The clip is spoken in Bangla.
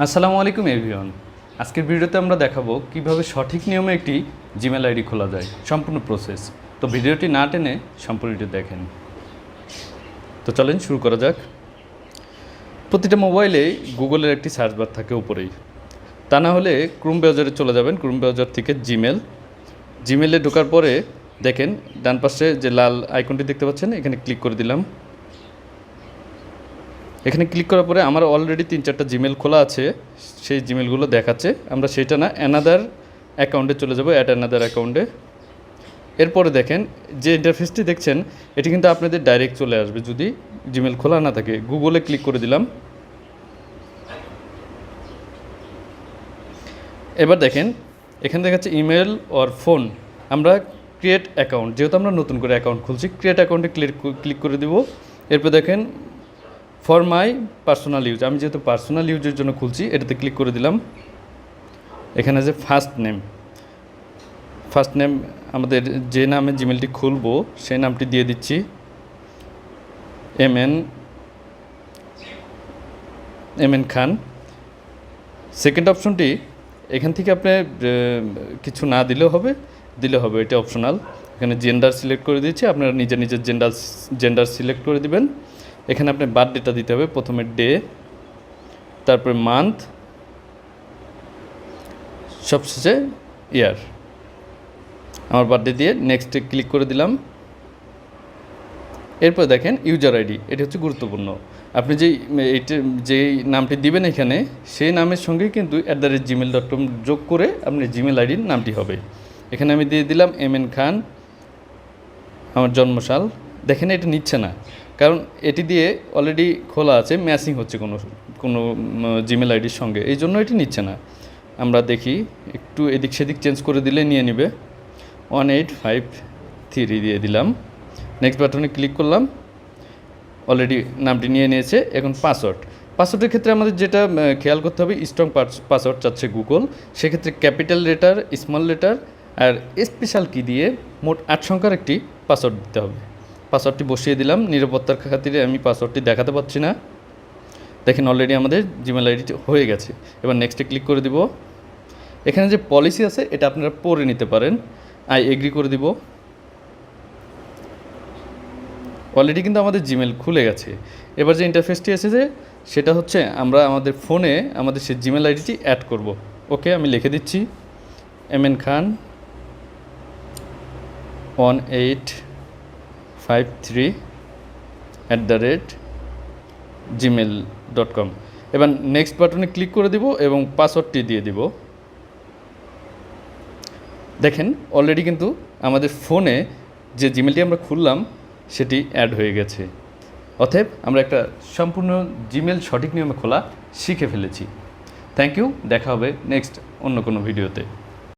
আসসালামু আলাইকুম এভরিওয়ান। আজকের ভিডিওতে আমরা দেখাবো কিভাবে সঠিক নিয়মে একটি জিমেল আইডি খোলা যায়, সম্পূর্ণ প্রসেস। তো ভিডিওটি না টেনে সম্পূর্ণটি দেখেন। তো চলেন শুরু করা যাক। প্রতিটা মোবাইলে গুগলের একটি সার্চ বার থাকে উপরেই, তা না হলে ক্রোম ব্রাউজারে চলে যাবেন। ক্রোম ব্রাউজার থেকে জিমেলে ঢোকার পরে দেখেন ডান পাশে যে লাল আইকনটি দেখতে পাচ্ছেন, এখানে ক্লিক করে দিলাম। এখানে ক্লিক করার পরে আমার অলরেডি 3-4টা জিমেল খোলা আছে, সেই জিমেলগুলো দেখাচ্ছে। আমরা সেটা না অ্যানাদার অ্যাকাউন্টে চলে যাব, অ্যাট অ্যানাদার অ্যাকাউন্টে। এরপরে দেখেন যে ইন্টারফেসটি দেখছেন, এটি কিন্তু আপনাদের ডাইরেক্ট চলে আসবে যদি জিমেল খোলা না থাকে। গুগলে ক্লিক করে দিলাম। এবার দেখেন এখানে দেখাচ্ছে ইমেল অর ফোন। আমরা ক্রিয়েট অ্যাকাউন্ট, যেহেতু আমরা নতুন করে অ্যাকাউন্ট খুলছি, ক্রিয়েট অ্যাকাউন্টে ক্লিক করে দেব। এরপর দেখেন ফর মাই পার্সোনাল ইউজ, আমি যেহেতু পার্সোনাল ইউজের জন্য খুলছি, এটাতে ক্লিক করে দিলাম। এখানে যে ফার্স্ট নেম আমাদের যে নামে জিমেলটি খুলবো সেই নামটি দিয়ে দিচ্ছি, এম এন খান। সেকেন্ড অপশনটি এখান থেকে আপনি কিছু না দিলেও হবে, এটা অপশনাল। এখানে জেন্ডার সিলেক্ট করে দিচ্ছি, আপনারা নিজের জেন্ডার সিলেক্ট করে দিবেন। এখানে আপনার বার্থডেটা দিতে হবে, প্রথমে ডে, তারপরে মান্থ, সবশেষে ইয়ার। আমার বার্থডে দিয়ে নেক্সটে ক্লিক করে দিলাম। এরপর দেখেন ইউজার আইডি, এটি হচ্ছে গুরুত্বপূর্ণ। আপনি যেই নামটি দিবেন এখানে, সেই নামের সঙ্গে কিন্তু @gmail.com যোগ করে আপনি জিমেল আইডির নামটি হবে। এখানে আমি দিয়ে দিলাম এম.এন. খান, আমার জন্মসাল। দেখেন এটা নিচ্ছে না, কারণ এটি দিয়ে অলরেডি খোলা আছে, ম্যাচিং হচ্ছে কোনো জিমেল আইডির সঙ্গে, এই জন্য এটি নিচ্ছে না। আমরা দেখি একটু এদিক সেদিক চেঞ্জ করে দিলে নিয়ে নেবে। 1853 দিয়ে দিলাম। নেক্সট বাটনে ক্লিক করলাম। অলরেডি নামটি নিয়ে নিয়েছে। এখন পাসওয়ার্ডের ক্ষেত্রে আমাদের যেটা খেয়াল করতে হবে, স্ট্রং পাসওয়ার্ড চাচ্ছে গুগল। সেক্ষেত্রে ক্যাপিটাল লেটার, স্মল লেটার আর স্পেশাল কি দিয়ে মোট 8 সংখ্যার একটি পাসওয়ার্ড দিতে হবে। পাসওয়ার্ডটি বসিয়ে দিলাম। নিরাপত্তার খাতিরে আমি পাসওয়ার্ডটি দেখাতে পাচ্ছি না। দেখেন অলরেডি আমাদের জিমেল আইডি হয়ে গেছে। এবার নেক্সটে ক্লিক করে দিব। এখানে যে পলিসি আছে এটা আপনারা পড়ে নিতে পারেন। আই এগ্রি করে দিব। অলরেডি কিন্তু আমাদের জিমেল খুলে গেছে। এবার যে ইন্টারফেসটি এসেছে সেটা হচ্ছে আমরা আমাদের ফোনে আমাদের সেই জিমেল আইডিটি অ্যাড করব। ওকে, আমি লিখে দিচ্ছি এম.এন. খান 1853 @gmail.com। এবার নেক্সট বাটনে ক্লিক করে দিব এবং পাসওয়ার্ডটি দিয়ে দিব। দেখেন অলরেডি কিন্তু আমাদের ফোনে যে জিমেলটি আমরা খুললাম সেটি অ্যাড হয়ে গেছে। অতএব আমরা একটা সম্পূর্ণ জিমেল সঠিক নিয়মে খোলা শিখে ফেলেছি। থ্যাংক ইউ, দেখা হবে নেক্সট অন্য কোনো ভিডিওতে।